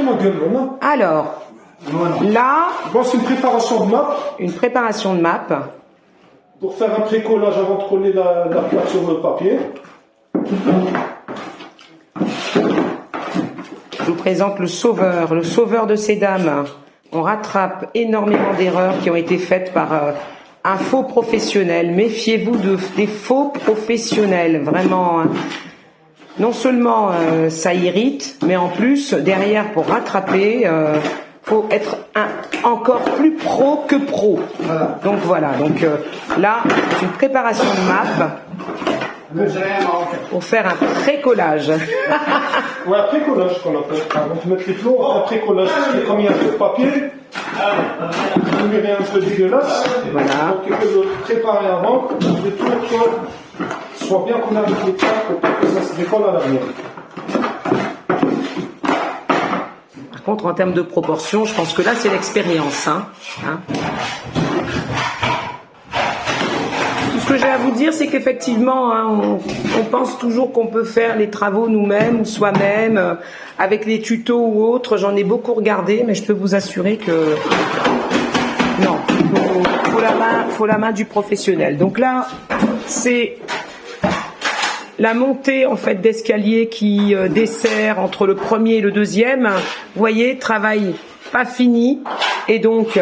montrer ma gueule, non? Alors, Voilà. là, Bon, c'est une préparation de map une préparation de map. pour faire un pré-collage avant de coller la plaque sur le papier. Je vous présente le sauveur de ces dames. On rattrape énormément d'erreurs qui ont été faites par un faux professionnel. Méfiez-vous des faux professionnels, vraiment. Hein. Non seulement ça irrite, mais en plus, derrière, pour rattraper, faut être encore plus pro que pro. Voilà. Donc voilà, donc là, c'est une préparation de map pour faire un pré-collage. Ouais, un pré-collage qu'on appelle. On peut mettre les plombs, on fait un pré-collage. Comme il y a un peu de papier, vous verrez un peu dégueulasse. Voilà. Donc il faut le préparer avant, le tout soit bien collé avec les plaques pour que ça se décolle à l'avenir. Par contre, en termes de proportion, je pense que là, c'est l'expérience. Hein. Tout ce que j'ai à vous dire, c'est qu'effectivement, hein, on pense toujours qu'on peut faire les travaux nous-mêmes ou soi-même, avec les tutos ou autres. J'en ai beaucoup regardé, mais je peux vous assurer que non, faut la main du professionnel. Donc là, c'est la montée en fait d'escalier qui dessert entre le premier et le deuxième. Vous voyez, travail pas fini, et donc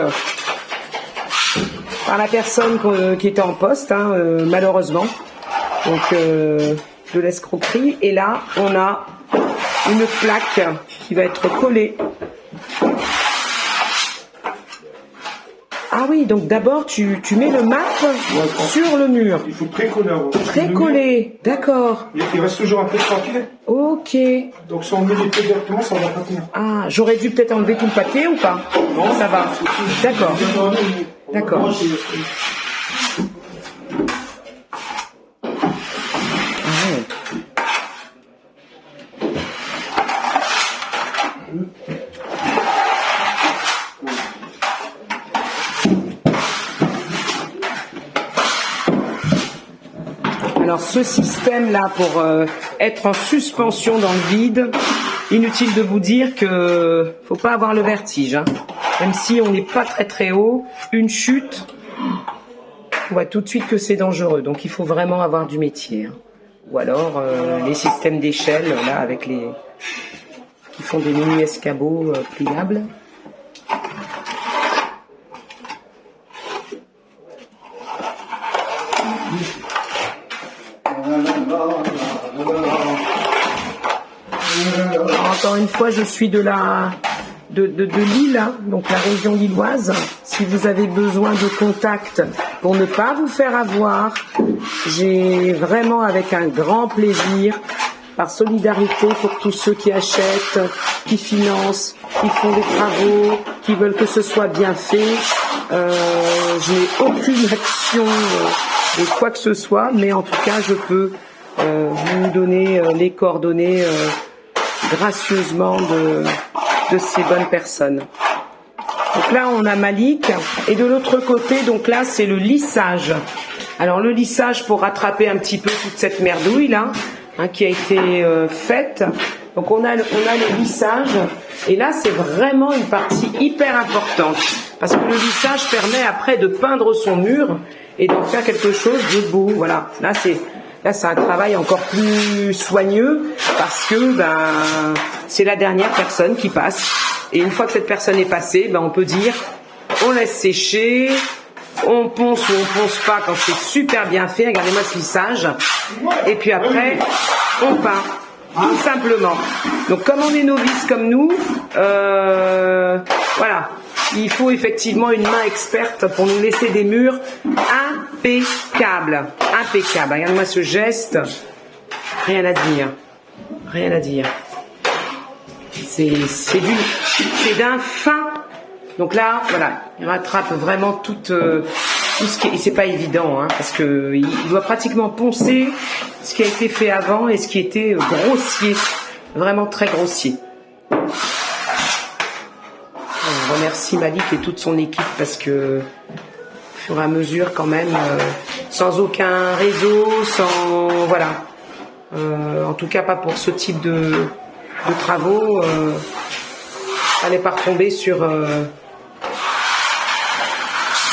par la personne qui était en poste, hein, malheureusement, donc de l'escroquerie. Et là, on a une plaque qui va être collée. Ah oui, donc d'abord tu mets le map sur le mur. Il faut pré-coller avant. Pré-collé, d'accord. Il reste toujours un peu de papier. Ok. Donc si on met les pieds directement, ça va pas tenir. Ah, j'aurais dû peut-être enlever tout le papier ou pas? Non, ça va. D'accord. D'accord. Ah ouais. Alors ce système-là, pour être en suspension dans le vide, inutile de vous dire que faut pas avoir le vertige. Hein. Même si on n'est pas très très haut, une chute, on voit tout de suite que c'est dangereux. Donc il faut vraiment avoir du métier. Hein. Ou alors les systèmes d'échelle, là, avec les qui font des mini escabeaux pliables. Encore une fois, je suis de Lille, hein, donc la région lilloise. Si vous avez besoin de contacts pour ne pas vous faire avoir, j'ai vraiment avec un grand plaisir, par solidarité pour tous ceux qui achètent, qui financent, qui font des travaux, qui veulent que ce soit bien fait. Je n'ai aucune action de quoi que ce soit, mais en tout cas, je peux vous donner les coordonnées gracieusement de ces bonnes personnes. Donc là, on a Malik, et de l'autre côté, donc là, c'est le lissage. Alors le lissage pour rattraper un petit peu toute cette merdouille là, hein, qui a été faite. Donc on a le lissage, et là c'est vraiment une partie hyper importante, parce que le lissage permet après de peindre son mur et d'en faire quelque chose de beau. Voilà, là c'est un travail encore plus soigneux, parce que c'est la dernière personne qui passe, et une fois que cette personne est passée, on peut dire on laisse sécher, on ponce ou on ponce pas quand c'est super bien fait. Regardez-moi ce lissage, et puis après on peint, tout simplement. Donc comme on est novice comme nous, voilà, il faut effectivement une main experte pour nous laisser des murs impeccables. Impeccable. Regarde-moi ce geste. Rien à dire. Rien à dire. C'est d'un fin. Donc là, voilà, il rattrape vraiment tout ce qui est. C'est pas évident, hein, parce que il doit pratiquement poncer ce qui a été fait avant et ce qui était grossier, vraiment très grossier. On remercie Malik et toute son équipe, parce que au fur et à mesure, quand même, sans aucun réseau, sans voilà, en tout cas pas pour ce type de travaux. Fallait pas retomber sur...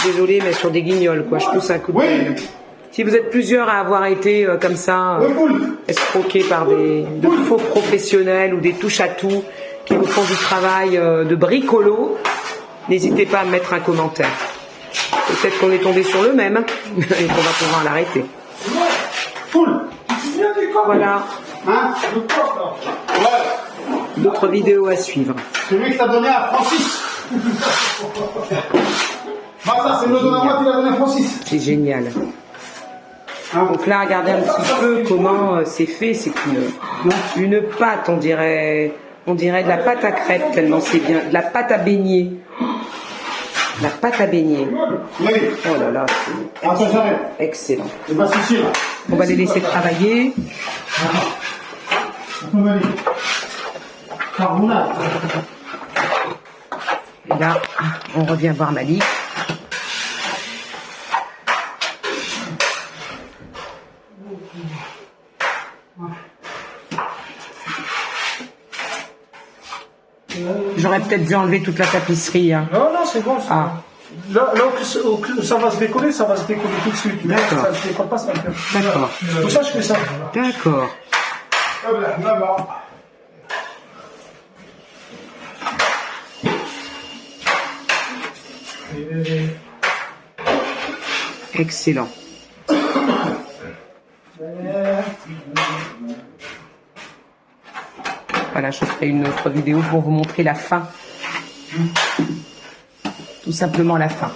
Désolé, mais sur des guignols, quoi. Je pousse un coup de pelle. Si vous êtes plusieurs à avoir été comme ça, escroqués par de faux professionnels ou des touches-à-tout qui vous font du travail de bricolo, n'hésitez pas à me mettre un commentaire. Peut-être qu'on est tombé sur le même et qu'on va pouvoir l'arrêter. Voilà. D'autres vidéos à suivre. Celui que t'as donné à Francis. Ça, c'est le don à moi, tu l'as donné à Francis. C'est génial. Donc là, regardez un petit peu comment c'est fait. C'est une pâte, on dirait de la pâte à crêpes, tellement c'est bien. De la pâte à beignet. La pâte à beignet. Oh là là, c'est excellent. On va les laisser travailler. Et là, on revient voir Malik. J'aurais peut-être dû enlever toute la tapisserie. Hein. Non, non, c'est bon. Ah. Là où ça va se décoller tout de suite. Mais D'accord. ça ne se décolle pas, ça va le faire. D'accord. Pour ça, je fais ça. D'accord. Excellent. Voilà, je ferai une autre vidéo pour vous montrer la fin. Tout simplement la fin.